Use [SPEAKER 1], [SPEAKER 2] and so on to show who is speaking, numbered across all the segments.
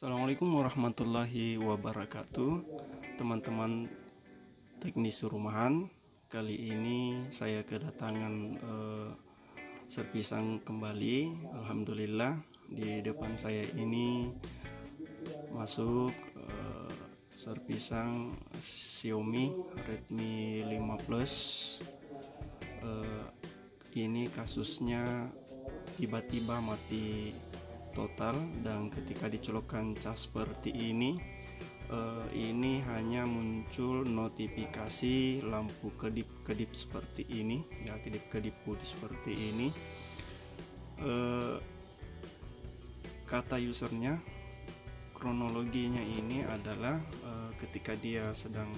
[SPEAKER 1] Assalamualaikum warahmatullahi wabarakatuh, teman-teman teknis rumahan. Kali ini saya kedatangan servisang kembali. Alhamdulillah, di depan saya ini masuk servisang Xiaomi Redmi 5 Plus. Ini kasusnya tiba-tiba mati total, dan ketika dicolokkan cas seperti ini hanya muncul notifikasi lampu kedip-kedip seperti ini ya, kedip-kedip putih seperti ini. Kata usernya, kronologinya ini adalah ketika dia sedang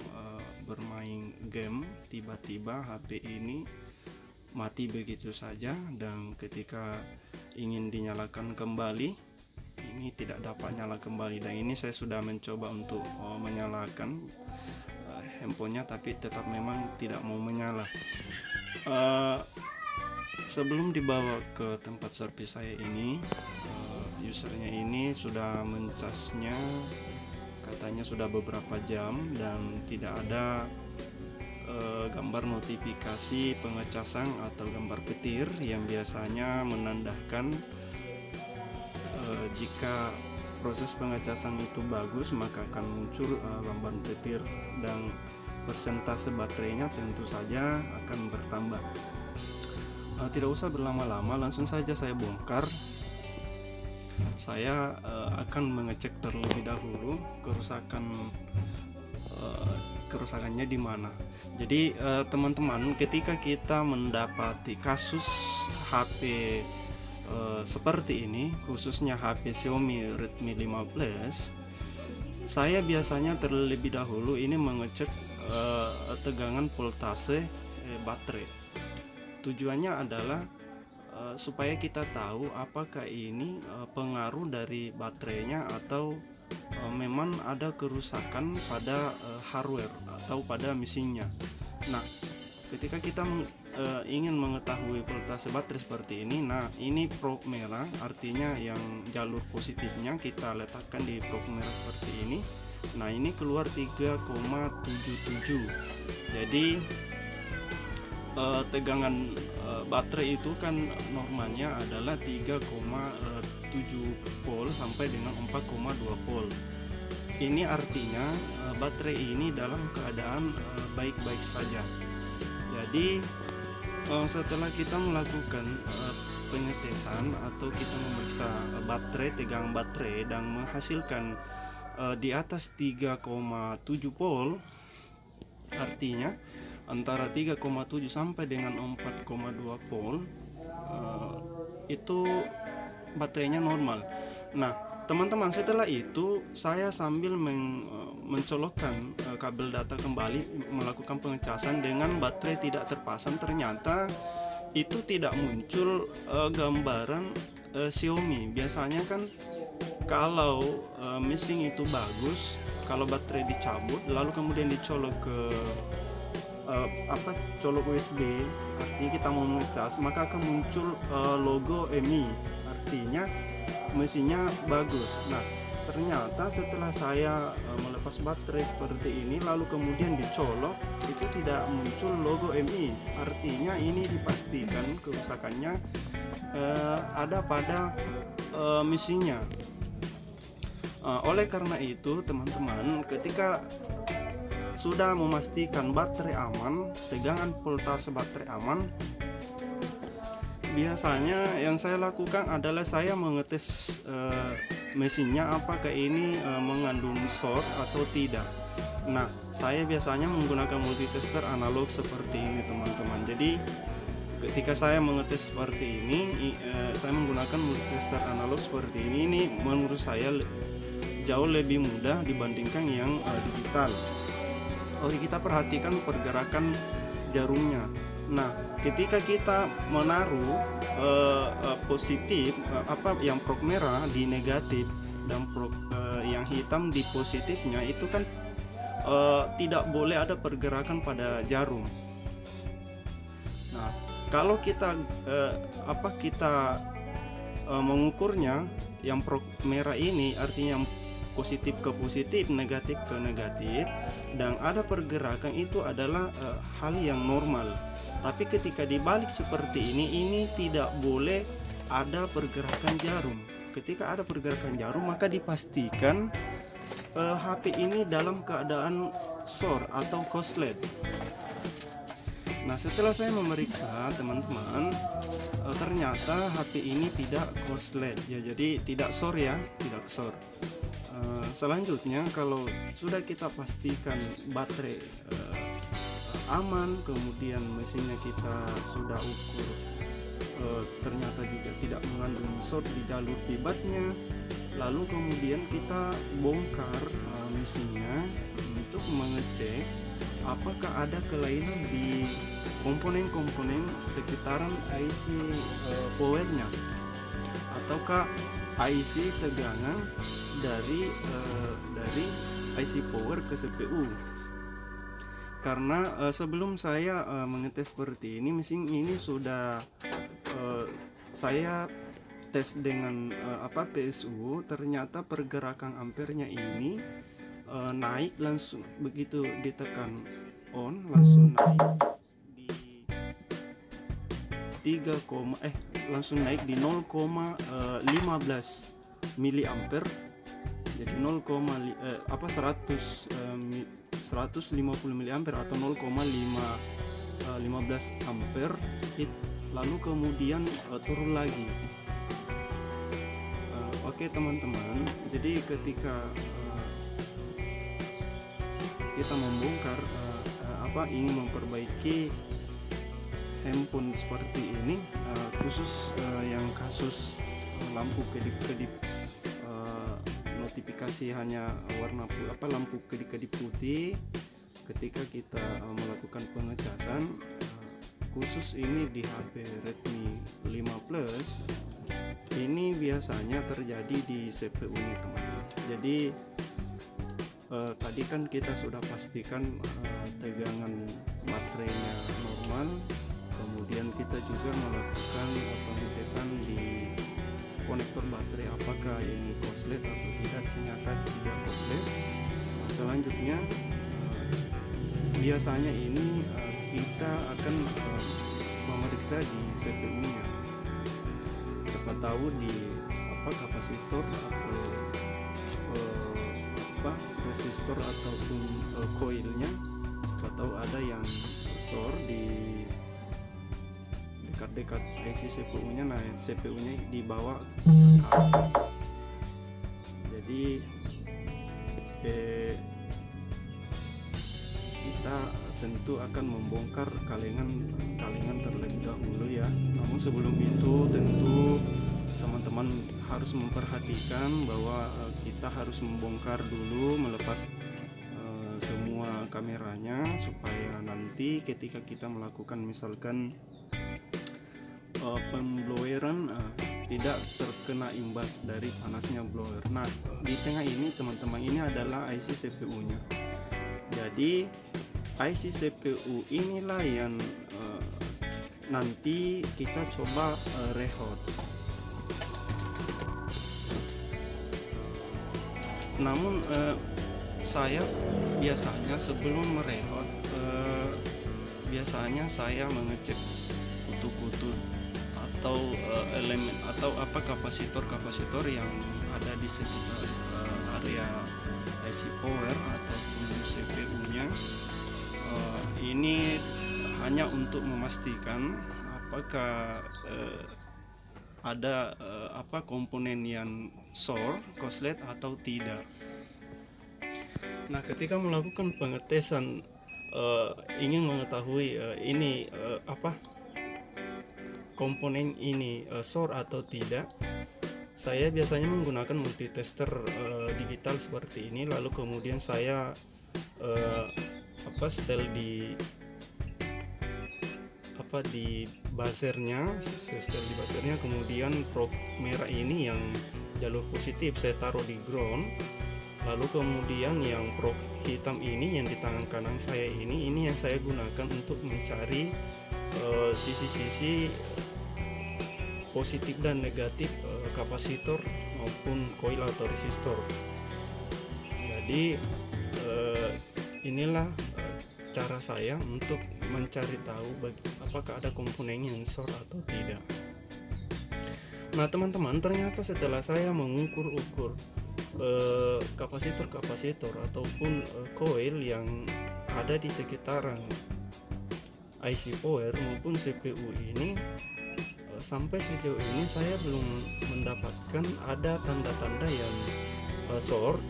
[SPEAKER 1] bermain game, tiba-tiba HP ini mati begitu saja, dan ketika ingin dinyalakan kembali ini tidak dapat nyala kembali. Dan ini saya sudah mencoba untuk menyalakan handphonenya, tapi tetap memang tidak mau menyala. Sebelum dibawa ke tempat servis saya ini, usernya ini sudah mencasnya, katanya sudah beberapa jam, dan tidak ada gambar notifikasi pengecasan atau gambar petir yang biasanya menandakan jika proses pengecasan itu bagus, maka akan muncul gambar petir, dan persentase baterainya tentu saja akan bertambah. Tidak usah berlama-lama, langsung saja saya bongkar. Saya akan mengecek terlebih dahulu kerusakannya di mana. Jadi teman-teman, ketika kita mendapati kasus HP seperti ini, khususnya HP Xiaomi Redmi 5 Plus, saya biasanya terlebih dahulu ini mengecek tegangan voltase baterai. Tujuannya adalah supaya kita tahu apakah ini pengaruh dari baterainya atau memang ada kerusakan pada hardware atau pada mesinnya. Nah, ketika kita ingin mengetahui voltase baterai seperti ini, nah ini probe merah, artinya yang jalur positifnya kita letakkan di probe merah seperti ini. Nah, ini keluar 3,77. Jadi tegangan baterai itu kan normalnya adalah 3,7 volt sampai dengan 4,2 volt. Ini artinya baterai ini dalam keadaan baik-baik saja. Jadi setelah kita melakukan pengetesan atau kita memeriksa baterai, tegangan baterai, dan menghasilkan di atas 3,7 volt, artinya antara 3,7 sampai dengan 4,2 volt, itu baterainya normal. Nah, teman-teman, setelah itu saya sambil mencolokkan kabel data kembali, melakukan pengecasan dengan baterai tidak terpasang. Ternyata itu tidak muncul gambaran Xiaomi. Biasanya kan kalau mesin itu bagus, kalau baterai dicabut lalu kemudian dicolok ke colok USB, artinya kita mau ngecas, maka akan muncul logo MI, artinya mesinnya bagus. Nah, ternyata setelah saya melepas baterai seperti ini lalu kemudian dicolok, itu tidak muncul logo MI, artinya ini dipastikan kerusakannya ada pada mesinnya. Oleh karena itu, teman-teman, ketika sudah memastikan baterai aman, tegangan voltase baterai aman, biasanya yang saya lakukan adalah saya mengetes mesinnya apakah ini mengandung short atau tidak. Nah, saya biasanya menggunakan multitester analog seperti ini, teman-teman. Jadi ketika saya mengetes seperti ini, saya menggunakan multitester analog seperti ini menurut saya jauh lebih mudah dibandingkan yang digital. Oke, kita perhatikan pergerakan jarumnya. Nah, ketika kita menaruh positif yang probe merah di negatif dan yang hitam di positifnya, itu kan tidak boleh ada pergerakan pada jarum. Nah, kalau kita mengukurnya yang probe merah ini, artinya yang positif ke positif, negatif ke negatif, dan ada pergerakan, itu adalah hal yang normal. Tapi ketika dibalik seperti ini tidak boleh ada pergerakan jarum. Ketika ada pergerakan jarum, maka dipastikan HP ini dalam keadaan short atau korslet. Nah, setelah saya memeriksa teman-teman, ternyata HP ini tidak korslet ya, jadi tidak short ya, tidak short. Selanjutnya, kalau sudah kita pastikan baterai aman, kemudian mesinnya kita sudah ukur ternyata juga tidak mengandung short di jalur kibatnya, lalu kemudian kita bongkar mesinnya untuk mengecek apakah ada kelainan di komponen-komponen sekitaran IC powernya, ataukah IC tegangan dari IC power ke CPU. Karena sebelum saya mengetes seperti ini, mesin ini sudah saya tes dengan PSU, ternyata pergerakan ampernya ini naik langsung, begitu ditekan on langsung naik di langsung naik di 0,15 miliampere. Jadi 150 miliampere atau 0,15 ampere, lalu kemudian turun lagi. Oke teman-teman, jadi ketika kita membongkar ingin memperbaiki handphone seperti ini, khusus yang kasus lampu kedip-kedip, notifikasi hanya warna lampu kedip-kedip putih, ketika kita melakukan pengecasan, khusus ini di HP Redmi 5 Plus, ini biasanya terjadi di CPU nya teman-teman. Jadi tadi kan kita sudah pastikan tegangan baterainya normal, kemudian kita juga melakukan pengetesan di konektor baterai apakah ini korslet atau tidak, ternyata tidak korslet. Selanjutnya biasanya ini kita akan memeriksa di CPU nya, siapa tahu di kapasitor atau resistor ataupun koilnya, siapa tahu ada yang short di dekat IC CPU nya. Nah, CPU nya dibawa ke atas. Jadi kita tentu akan membongkar kalengan terlebih dahulu ya. Namun sebelum itu tentu teman-teman harus memperhatikan bahwa kita harus membongkar dulu, melepas semua kameranya, supaya nanti ketika kita melakukan misalkan pembloweran tidak terkena imbas dari panasnya blower. Nah, di tengah ini teman-teman, ini adalah IC CPU nya. Jadi IC CPU inilah yang nanti kita coba rehot. Namun saya biasanya sebelum merehot, biasanya saya mengecek kutu-kutu atau elemen atau kapasitor yang ada di sekitar area IC power ataupun CPU-nya. Ini hanya untuk memastikan apakah ada komponen yang short, korslet atau tidak. Nah, ketika melakukan pengetesan ingin mengetahui ini komponen ini short atau tidak, saya biasanya menggunakan multitester digital seperti ini, lalu kemudian saya setel di buzzernya, kemudian probe merah ini yang jalur positif saya taruh di ground, lalu kemudian yang probe hitam ini yang di tangan kanan saya ini yang saya gunakan untuk mencari sisi-sisi positif dan negatif kapasitor maupun koil atau resistor. Jadi inilah cara saya untuk mencari tahu apakah ada komponen yang short atau tidak. Nah teman-teman, ternyata setelah saya mengukur-ukur kapasitor ataupun coil yang ada di sekitaran IC power maupun CPU ini, sampai sejauh ini saya belum mendapatkan ada tanda-tanda yang short,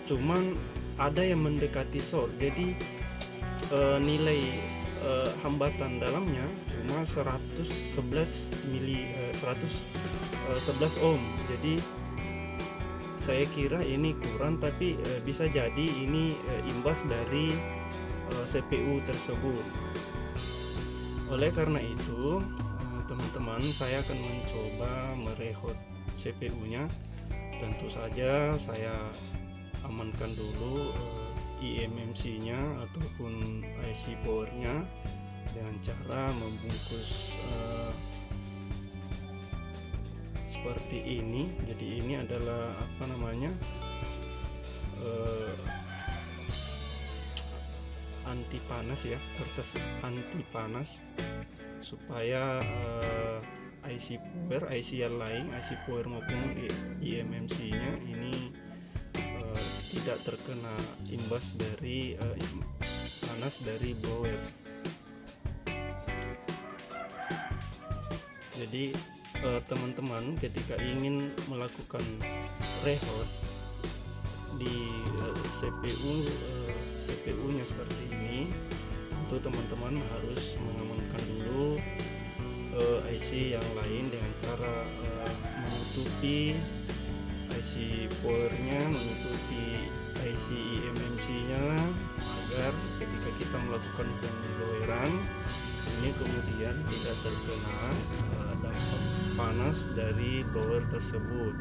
[SPEAKER 1] cuman ada yang mendekati short. Jadi nilai hambatan dalamnya cuma 111 ohm. Jadi saya kira ini kurang, tapi bisa jadi ini imbas dari CPU tersebut. Oleh karena itu teman-teman, saya akan mencoba merehot CPU-nya. Tentu saja saya amankan dulu eMMC-nya ataupun IC power-nya dengan cara membungkus seperti ini. Jadi ini adalah apa namanya, anti panas ya, kertas anti panas, supaya IC power, IC yang lain, IC power maupun eMMC-nya ini tidak terkena imbas dari panas dari blower. Jadi teman-teman ketika ingin melakukan reload di CPU-nya seperti ini, tentu teman-teman harus mengamankan dulu IC yang lain dengan cara menutupi IC powernya, menutupi IC eMMC-nya, agar ketika kita melakukan pembloweran ini kemudian tidak terkena dampak panas dari blower tersebut,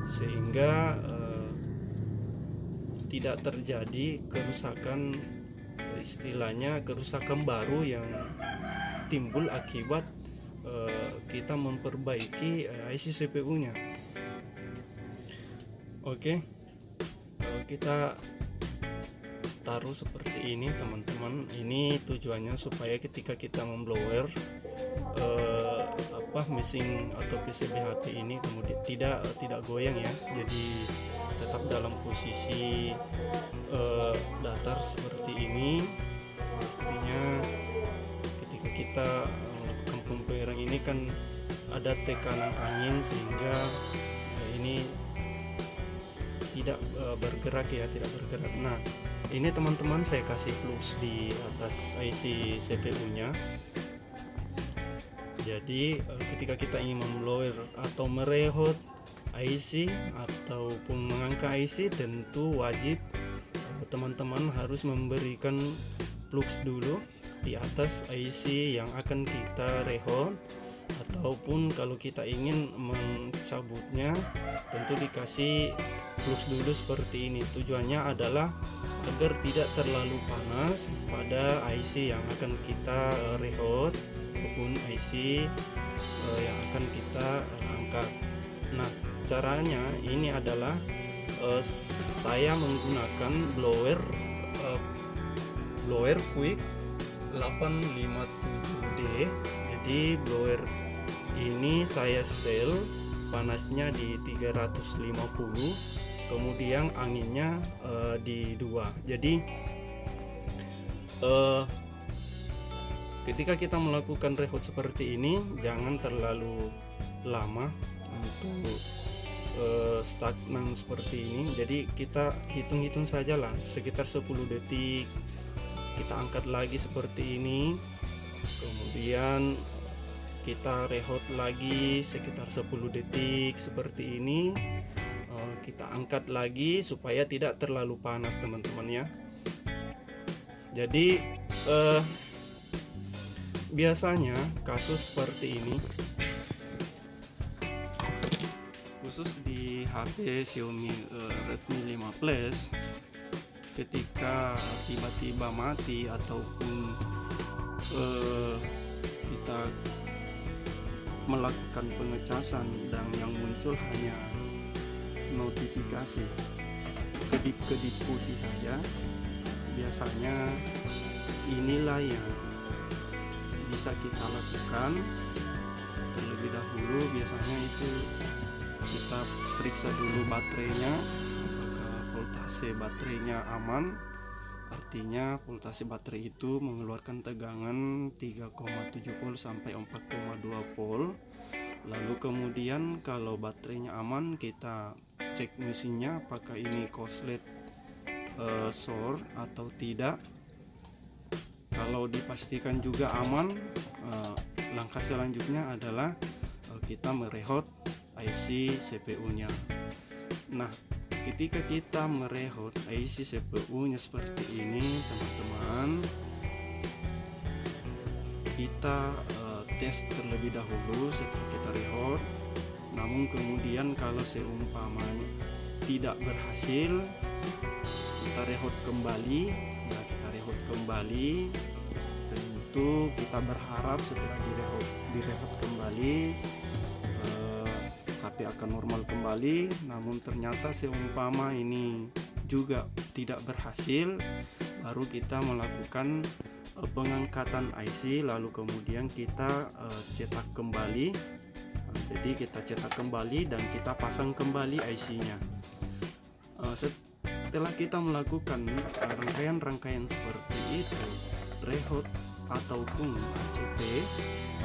[SPEAKER 1] sehingga tidak terjadi kerusakan, istilahnya kerusakan baru yang timbul akibat kita memperbaiki IC CPU-nya. Oke, kita taruh seperti ini teman-teman. Ini tujuannya supaya ketika kita memblower mesin atau PCB HP ini kemudian tidak goyang ya. Jadi tetap dalam posisi datar seperti ini. Artinya ketika kita melakukan pembloweran ini kan ada tekanan angin sehingga ini tidak bergerak ya, tidak bergerak. Nah, ini teman-teman saya kasih flux di atas IC CPU-nya. Jadi ketika kita ingin memblower atau merehot IC ataupun mengangkat IC, tentu wajib teman-teman harus memberikan flux dulu di atas IC yang akan kita rehot, ataupun kalau kita ingin mencabutnya tentu dikasih flux dulu seperti ini. Tujuannya adalah agar tidak terlalu panas pada IC yang akan kita rehot ataupun IC yang akan kita angkat. Nah, caranya ini adalah saya menggunakan blower quick 857D. Jadi blower ini saya setel panasnya di 350, kemudian anginnya di 2. Jadi ketika kita melakukan reload seperti ini, jangan terlalu lama untuk stagnan seperti ini. Jadi kita hitung-hitung saja lah, sekitar 10 detik kita angkat lagi seperti ini, kemudian kita reload lagi sekitar 10 detik seperti ini, kita angkat lagi supaya tidak terlalu panas teman-teman ya. Jadi biasanya kasus seperti ini khusus di HP Xiaomi Redmi 5 Plus, ketika tiba-tiba mati ataupun kita melakukan pengecasan dan yang muncul hanya notifikasi kedip-kedip putih saja. Biasanya inilah yang bisa kita lakukan. Terlebih dahulu biasanya itu kita periksa dulu baterainya, apakah voltase baterainya aman. Artinya voltase baterai itu mengeluarkan tegangan 3,7 volt sampai 4,2 volt. Lalu kemudian kalau baterainya aman, kita cek mesinnya apakah ini korslet short atau tidak. Kalau dipastikan juga aman, langkah selanjutnya adalah kita merehot IC CPU-nya. Nah, ketika kita merehot IC CPU-nya seperti ini, teman-teman, kita tes terlebih dahulu setelah kita rehot. Namun kemudian kalau seumpamanya tidak berhasil, kita rehot kembali. Nah, kita rehot kembali. Tentu kita berharap setelah direhot kembali HP akan normal kembali. Namun ternyata seumpama ini juga tidak berhasil, baru kita melakukan pengangkatan IC, lalu kemudian kita cetak kembali. Jadi kita cetak kembali dan kita pasang kembali IC-nya. Setelah kita melakukan rangkaian-rangkaian seperti itu, rehot ataupun ACP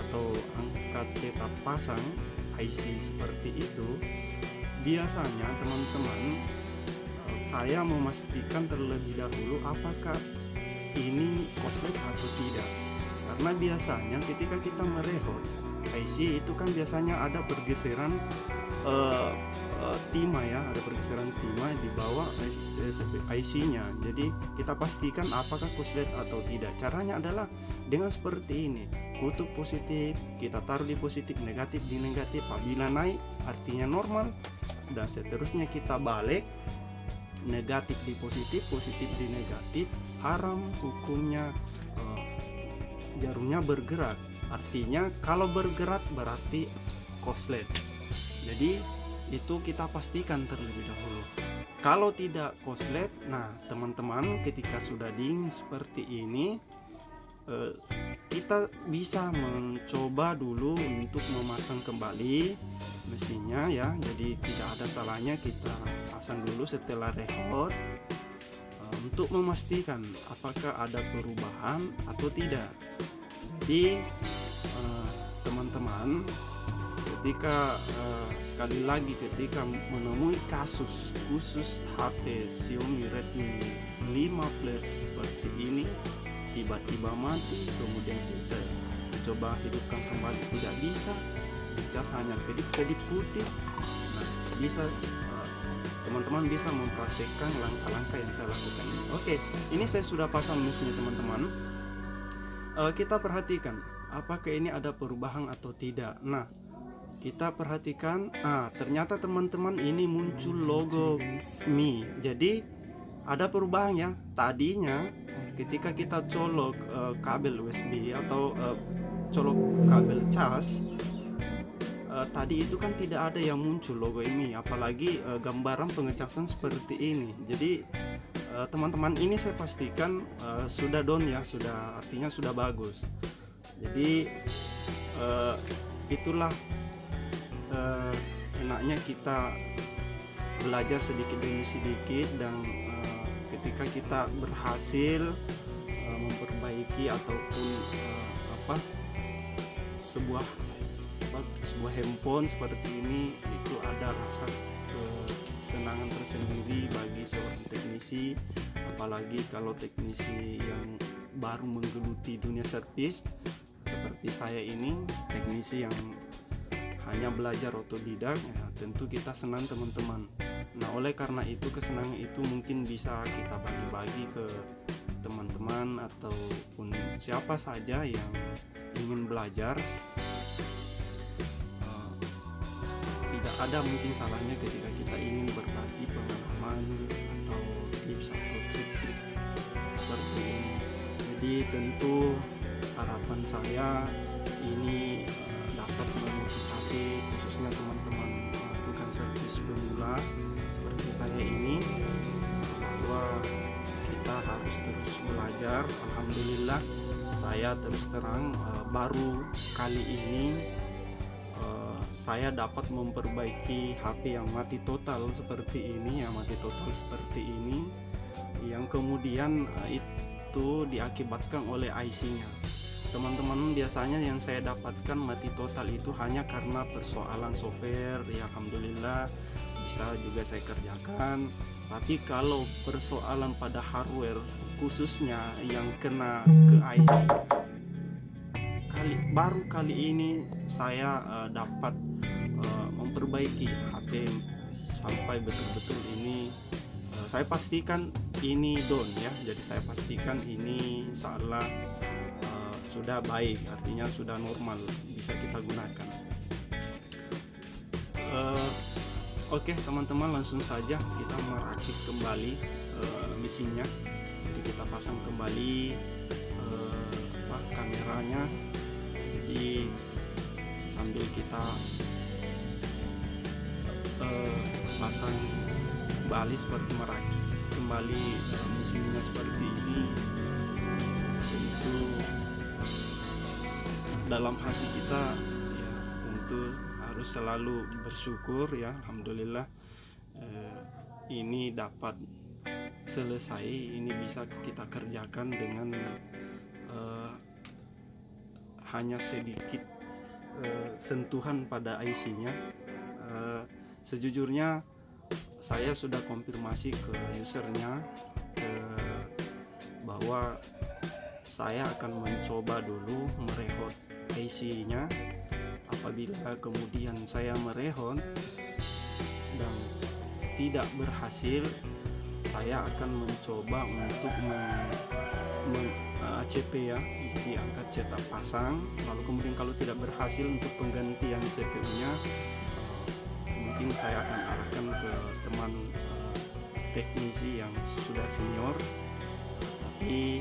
[SPEAKER 1] atau angkat cetak pasang IC seperti itu, biasanya teman-teman, saya memastikan terlebih dahulu apakah ini korslet atau tidak. Karena biasanya ketika kita merehot IC itu kan biasanya ada pergeseran timah ya, ada pergeseran timah di bawah IC-nya. Jadi kita pastikan apakah korslet atau tidak. Caranya adalah dengan seperti ini. Kutub positif kita taruh di positif, negatif di negatif. Apabila naik artinya normal, dan seterusnya kita balik, negatif di positif, positif di negatif. Haram hukumnya jarumnya bergerak. Artinya kalau bergerak berarti korslet. Jadi itu kita pastikan terlebih dahulu. Kalau tidak korslet, nah teman-teman, ketika sudah dingin seperti ini, kita bisa mencoba dulu untuk memasang kembali mesinnya ya. Jadi tidak ada salahnya kita pasang dulu setelah rehot, untuk memastikan apakah ada perubahan atau tidak. Jadi teman-teman, ketika sekali lagi ketika menemui kasus khusus HP Xiaomi Redmi 5 Plus seperti ini, tiba-tiba mati, kemudian kita coba hidupkan kembali tidak bisa, dicas hanya kedip-kedip putih. Nah, bisa teman-teman bisa mempraktekkan langkah-langkah yang saya lakukan ini. Oke, ini saya sudah pasang mesinnya teman-teman. Kita perhatikan apakah ini ada perubahan atau tidak. Nah, kita perhatikan, ternyata teman-teman ini muncul logo Mi. Jadi ada perubahan ya. Tadinya ketika kita colok kabel USB atau colok kabel cas, tadi itu kan tidak ada yang muncul logo Mi, apalagi gambaran pengecasan seperti ini. Jadi teman-teman, ini saya pastikan sudah down ya, sudah, artinya sudah bagus. Jadi itulah enaknya kita belajar sedikit demi sedikit, dan ketika kita berhasil memperbaiki ataupun sebuah handphone seperti ini, itu ada rasa kesenangan tersendiri bagi seorang teknisi, apalagi kalau teknisi yang baru menggeluti dunia servis seperti saya ini, teknisi yang hanya belajar otodidak ya, tentu kita senang teman-teman. Nah, oleh karena itu kesenangan itu mungkin bisa kita bagi-bagi ke teman-teman ataupun siapa saja yang ingin belajar. Tidak ada mungkin salahnya ketika kita ingin berbagi pengalaman atau tips atau trik-trik seperti ini. Jadi tentu harapan saya ini dapat memotivasi khususnya teman-teman tukang servis pemula seperti saya ini, belajar. Alhamdulillah saya terus terang baru kali ini saya dapat memperbaiki HP yang mati total seperti ini, yang kemudian itu diakibatkan oleh IC-nya. Teman-teman, biasanya yang saya dapatkan mati total itu hanya karena persoalan software, ya alhamdulillah bisa juga saya kerjakan. Tapi kalau persoalan pada hardware, khususnya yang kena ke IC, baru kali ini saya dapat memperbaiki HP sampai betul-betul ini saya pastikan ini down ya. Jadi saya pastikan ini salah sudah baik, artinya sudah normal, bisa kita gunakan. Oke teman-teman, langsung saja kita merakit kembali mesinnya. Jadi kita pasang kembali kameranya. Jadi sambil kita pasang kembali seperti merakit kembali mesinnya seperti ini, tentu dalam hati kita ya tentu harus selalu bersyukur ya, alhamdulillah ini dapat selesai, ini bisa kita kerjakan dengan hanya sedikit sentuhan pada IC-nya. Sejujurnya saya sudah konfirmasi ke usernya bahwa saya akan mencoba dulu merehot IC-nya. Apabila kemudian saya merehot dan tidak berhasil, saya akan mencoba untuk ACP ya, jadi angkat cetak pasang. Lalu kemudian kalau tidak berhasil untuk penggantian CPU-nya, mungkin saya akan arahkan ke teman teknisi yang sudah senior. Tapi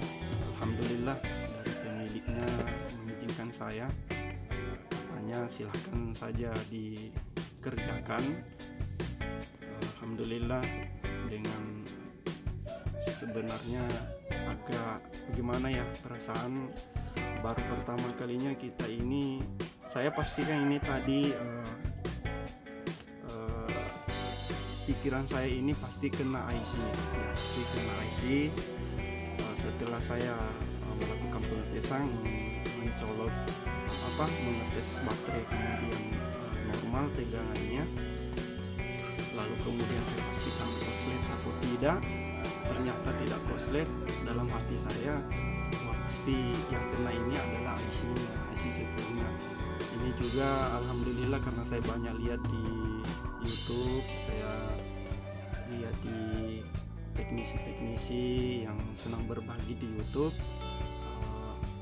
[SPEAKER 1] alhamdulillah dari pemiliknya mengizinkan saya, katanya silahkan saja dikerjakan. Alhamdulillah, dengan sebenarnya agak bagaimana ya, perasaan baru pertama kalinya kita ini, saya pastikan ini tadi pikiran saya ini pasti kena IC ya, pasti kena IC. Setelah saya melakukan pengetesan, mencolok mengetes baterai, kemudian normal tegangannya, lalu kemudian saya pastikan korslet atau tidak. Ternyata tidak korslet. Dalam hati saya, wah pasti yang kena ini adalah IC-nya, IC CPU-nya. Ini juga alhamdulillah karena saya banyak lihat di YouTube, saya lihat di teknisi-teknisi yang senang berbagi di YouTube,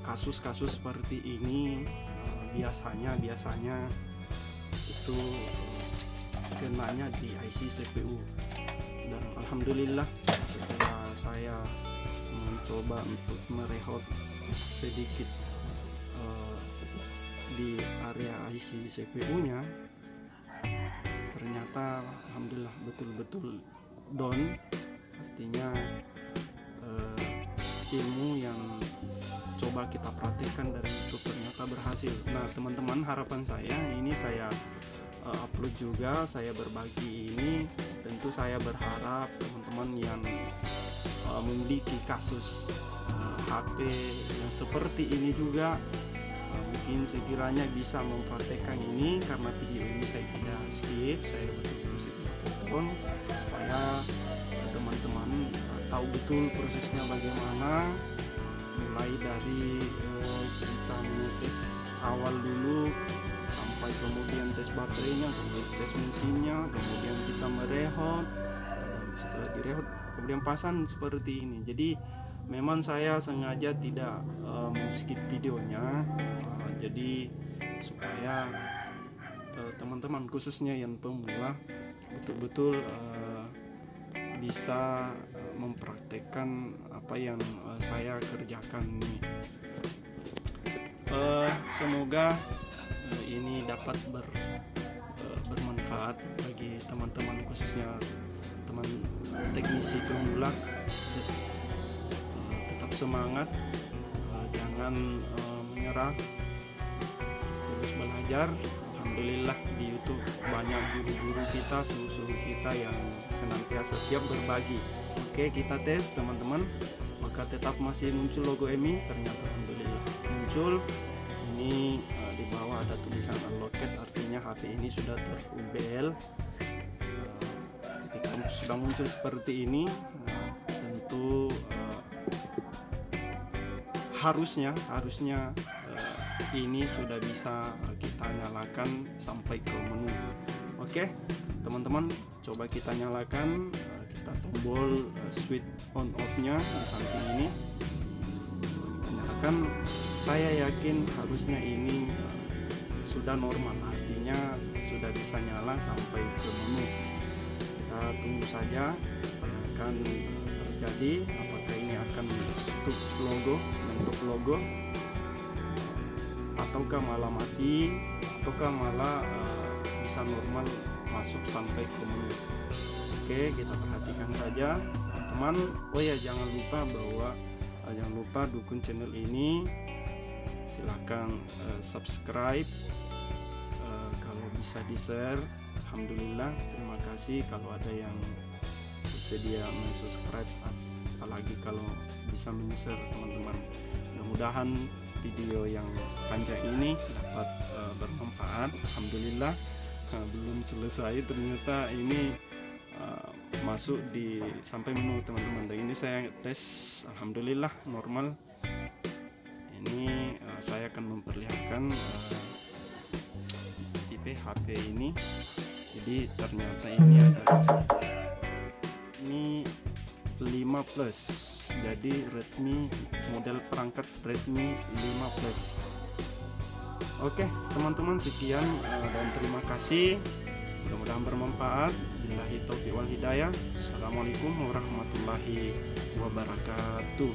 [SPEAKER 1] kasus-kasus seperti ini biasanya itu kenanya di IC CPU. Dan alhamdulillah setelah saya mencoba untuk merehot sedikit di area IC CPU-nya, ternyata alhamdulillah betul-betul down. Artinya ilmu yang coba kita praktekkan dari YouTube ternyata berhasil. Nah teman-teman, harapan saya ini saya upload juga, saya berbagi ini. Tentu saya berharap teman-teman yang memiliki kasus HP yang seperti ini juga mungkin sekiranya bisa mempraktekkan ini, karena video ini saya tidak skip, saya betul-betul tidak potong, supaya teman-teman tahu betul prosesnya bagaimana, mulai dari kita tes awal dulu sampai kemudian tes baterainya, kemudian tes mesinnya, kemudian kita merehot, setelah direhot kemudian pasang seperti ini. Jadi memang saya sengaja tidak men-skip videonya, jadi supaya teman-teman khususnya yang pemula betul-betul bisa mempraktekkan apa yang saya kerjakan ini. Semoga ini dapat bermanfaat bagi teman-teman, khususnya teman teknisi pemula. Tetap tetap semangat, jangan menyerah, terus belajar. Alhamdulillah di YouTube banyak guru-guru kita, suhu-suhu kita yang senantiasa siap berbagi. Oke, kita tes teman-teman, maka tetap masih muncul logo EMI. Ternyata alhamdulillah muncul. Ini di bawah ada tulisan unlocked, artinya HP ini sudah ter-UBL. Ketika sudah muncul seperti ini, tentu harusnya ini sudah bisa kita nyalakan sampai ke menu. Oke teman-teman, coba kita nyalakan, kita tombol switch on off nya di samping ini, kita nyalakan. Saya yakin harusnya ini sudah normal, artinya sudah bisa nyala sampai ke menu. Kita tunggu saja apa yang akan terjadi, apakah ini akan stuck logo, bentuk logo, ataukah malah mati, ataukah malah bisa normal masuk sampai ke menu. Oke, kita perhatikan saja teman-teman. Oh ya, jangan lupa dukung channel ini, silahkan subscribe, kalau bisa di share. Alhamdulillah, terima kasih kalau ada yang bersedia subscribe, apalagi kalau bisa share teman-teman. Mudah-mudahan video yang panjang ini dapat bermanfaat. Alhamdulillah, belum selesai ternyata ini masuk di sampai menu teman-teman. Dan ini saya tes, alhamdulillah normal. Ini saya akan memperlihatkan tipe HP ini. Jadi ternyata ini ada ini 5 Plus, jadi Redmi, model perangkat Redmi 5 Plus. Oke teman-teman, sekian dan terima kasih, mudah-mudahan bermanfaat. Billahi taufiq wal hidayah. Assalamualaikum warahmatullahi wabarakatuh.